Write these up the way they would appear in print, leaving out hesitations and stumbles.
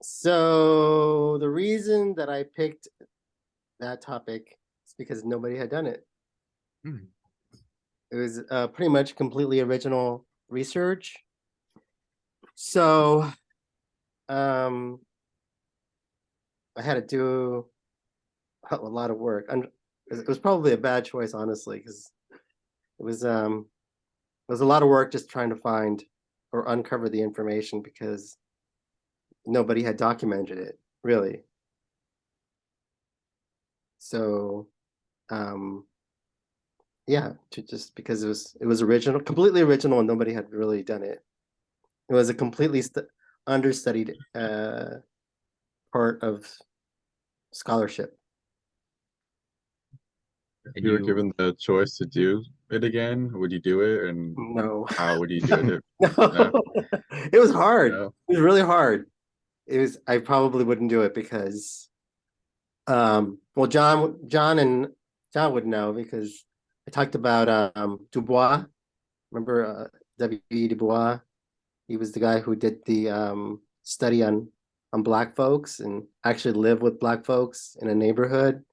So the reason that I picked that topic is because nobody had done it. Hmm. It was pretty much completely original research. So um, I had to do a lot of work. And it was probably a bad choice, honestly, because it was a lot of work just trying to find or uncover the information because nobody had documented it, really. So um, yeah, just because it was original, completely original, and nobody had really done it. It was a completely understudied part of scholarship. If And you were you, given the choice to do it again, would you do it? And No, how would you do it? No, no, it was hard. no. It was really hard. It was. I probably wouldn't do it because, well, John would know because I talked about Dubois. Remember W.E. Du Bois? He was the guy who did the study on black folks and actually lived with black folks in a neighborhood.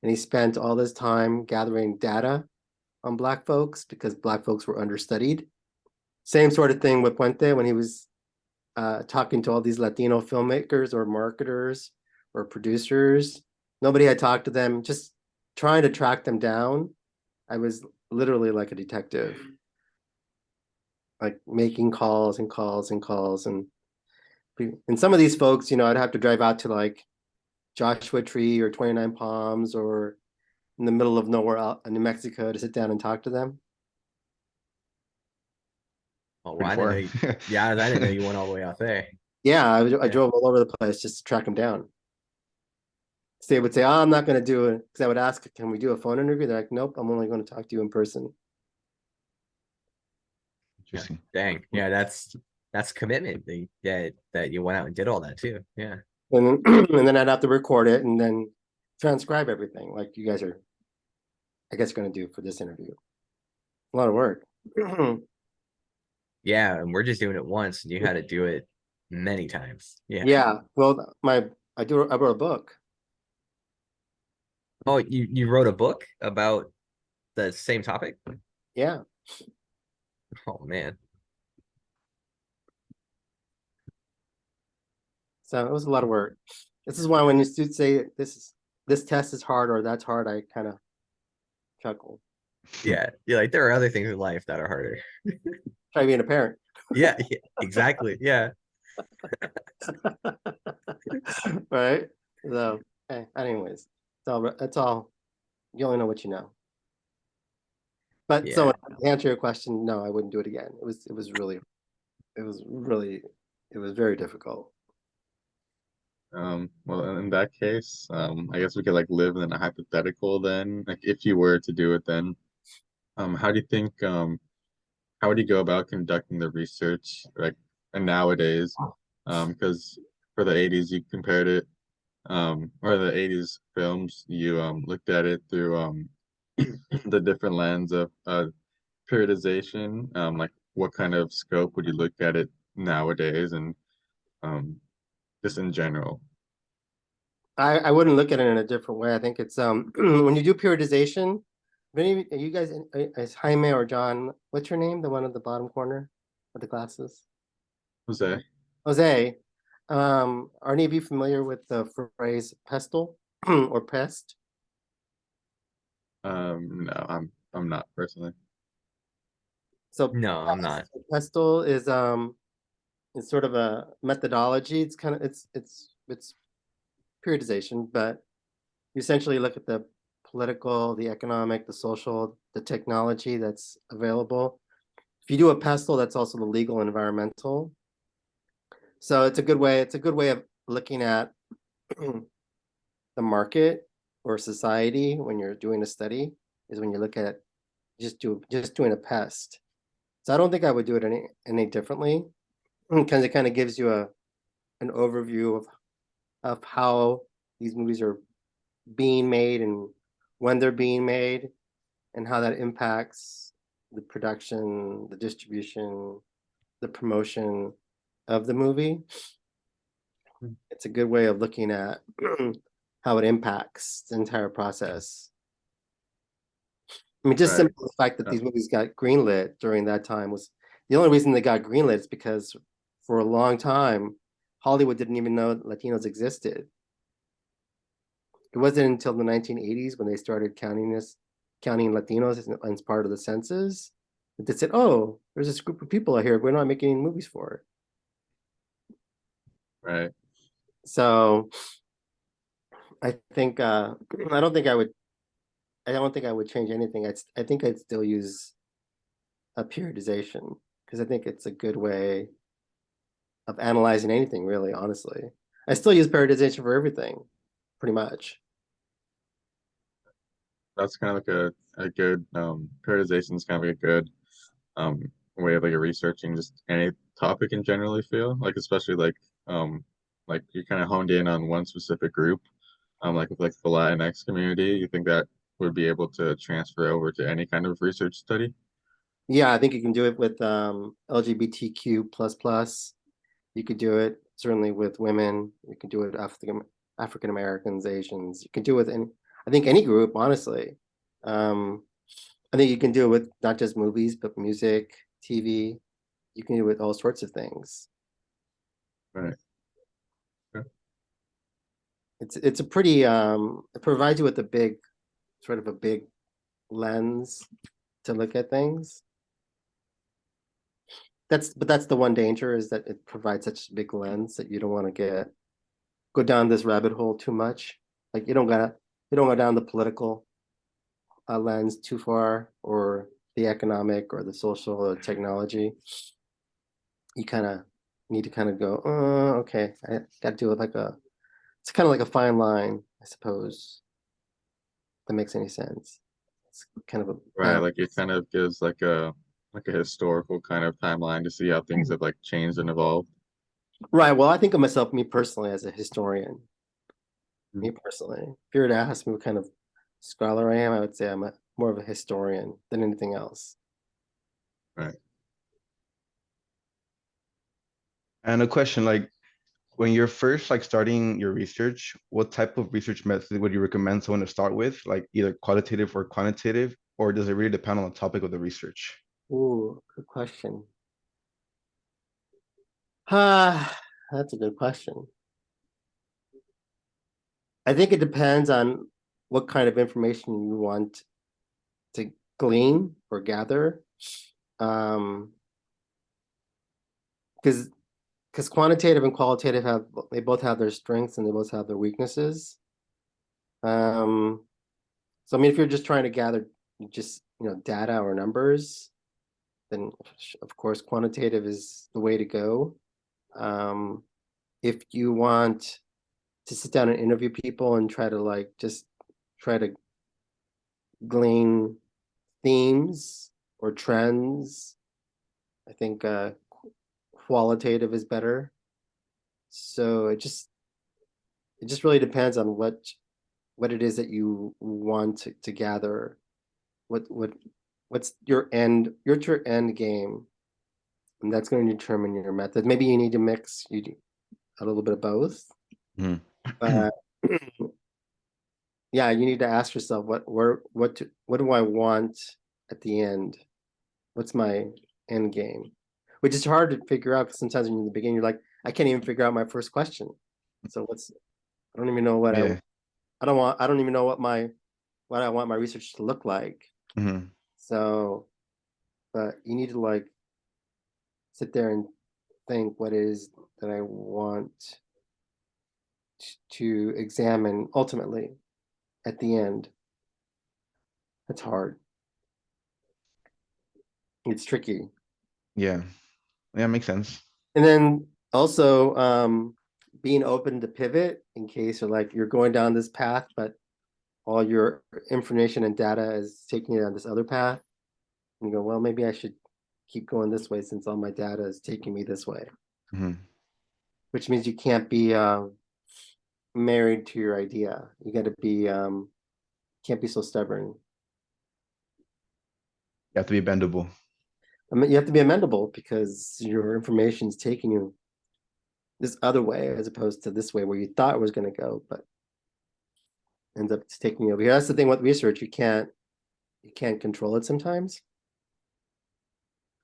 And he spent all this time gathering data on black folks because black folks were understudied. Same sort of thing with Puente when he was talking to all these Latino filmmakers or marketers or producers. Nobody had talked to them, just trying to track them down. I was literally like a detective, like making calls and calls and calls. And some of these folks, I'd have to drive out to like Joshua Tree or 29 Palms or in the middle of nowhere out in New Mexico to sit down and talk to them. oh, well, Pretty I didn't know. far. Yeah, I didn't know you went all the way out there. Yeah, I Yeah. drove all over the place just to track them down. So they would say, "Oh, I'm not going to do it," because I would ask, "Can we do a phone interview?" They're like, "Nope, I'm only going to talk to you in person." Yeah. Interesting. Dang. Yeah, that's commitment. That you went out and did all that too. Yeah. And and then I'd have to record it and then transcribe everything, like you guys are, I guess, going to do for this interview. A lot of work. Yeah, and we're just doing it once, and you had to do it many times. Yeah. Yeah, well, I wrote a book. Oh, you wrote a book about the same topic? Yeah, Oh man. so it was a lot of work. This is why when you students say this test is hard or that's hard, I kind of chuckle. Yeah. You're like there are other things in life that are harder. Try being a parent. Yeah, yeah, exactly. Yeah. Right? So, anyways, it's all, you only know what you know. But so Yeah. to answer your question, no, I wouldn't do it again. It was really, it was very difficult. Well, in that case, I guess we could like live in a hypothetical then. Like if you were to do it then, how do you think how would you go about conducting the research like and nowadays? Because for the 80s you compared it, or the 80s films, you looked at it through the different lens of periodization. Like what kind of scope would you look at it nowadays and um just in general? I wouldn't look at it in a different way. I think it's when you do periodization, if any you guys, is Jaime or John, what's your name? The one at the bottom corner with the glasses? Jose? Jose. Are any of you familiar with the phrase pestle or pest? No, I'm not personally. So No, I'm not. pestle is it's sort of a methodology. It's kind of it's periodization, but you essentially look at the political, the economic, the social, the technology that's available. If you do a pestle, that's also the legal and environmental. So it's a good way of looking at the market or society when you're doing a study is when you look at just doing a pest. So I don't think I would do it any differently because it kind of gives you an overview of how these movies are being made and when they're being made and how that impacts the production, the distribution, the promotion of the movie. It's a good way of looking at how it impacts the entire process. I mean, just Right. simply the fact that Yeah. these movies got greenlit during that time was the only reason they got greenlit is because for a long time, Hollywood didn't even know Latinos existed. It wasn't until the 1980s when they started counting Latinos as part of the census that they said, "Oh, there's this group of people out here we're not making any movies for." Right. So I think I don't think I would change anything. I think I'd still use a periodization because I think it's a good way of analyzing anything, really, honestly. I still use periodization for everything, pretty much. That's kind of like a good periodization is kind of like a good um way of like researching just any topic in general, I feel especially like you kind of honed in on one specific group, like with like the Latinx community. You think that would be able to transfer over to any kind of research study? Yeah, I think you can do it with LGBTQ plus plus. You could do it certainly with women. You can do it African Americans, Asians. You can do it with I think any group, honestly. Um, I think you can do it with not just movies, but music, TV. You can do it with all sorts of things. Right. Okay. It's a pretty it provides you with a big sort of a big lens to look at things. That's the one danger is that it provides such a big lens that you don't want to go down this rabbit hole too much. Like you don't go down the political lens too far or the economic or the social or technology. You kind of need to kind of go, okay, I got to do it it's kind of like a fine line, I suppose. If that makes any sense. It's kind of a Right. balance. Like it kind of gives like a historical kind of timeline to see how things have like changed and evolved. Right. Well, I think of myself, me personally, as a historian. Mhm. Me personally, if you were to ask me what kind of scholar I am, I would say I'm more of a historian than anything else. Right. And a question like when you're first like starting your research, what type of research method would you recommend someone to start with? Like either qualitative or quantitative, or does it really depend on the topic of the research? Ooh, good question. Ah, that's a good question. I think it depends on what kind of information you want to glean or gather. Um, because quantitative and qualitative they both have their strengths and they both have their weaknesses. Um, so I mean, if you're just trying to gather just data or numbers, then of course quantitative is the way to go. Um, if you want to sit down and interview people and try to just try to glean themes or trends, I think qualitative is better. So it just really depends on what it is that you want to gather. What's your end game, and that's going to determine your method. Maybe you need to mix a little bit of both. Mhm. But yeah, you need to ask yourself what do I want at the end? What's my end game? Which is hard to figure out because sometimes when you're in the beginning, you're like, I can't even figure out my first question. So I don't even know Yeah. I don't even know what I want my research to look like. Mhm. So, but you need to sit there and think what it is that I want to examine ultimately at the end. It's hard. It's tricky. Yeah. Yeah, makes sense. And then also being open to pivot in case you're going down this path, but all your information and data is taking you down this other path. And you go, well, maybe I should keep going this way since all my data is taking me this way. Mhm. Which means you can't be married to your idea. You got to be can't be so stubborn. You have to be bendable. I mean, you have to be amendable because your information is taking you this other way as opposed to this way where you thought it was going to go, but ends up taking you over here. That's the thing with research. You can't control it sometimes.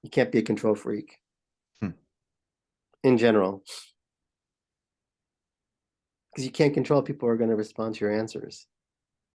You can't be a control freak. In general. Because you can't control people who are going to respond to your answers.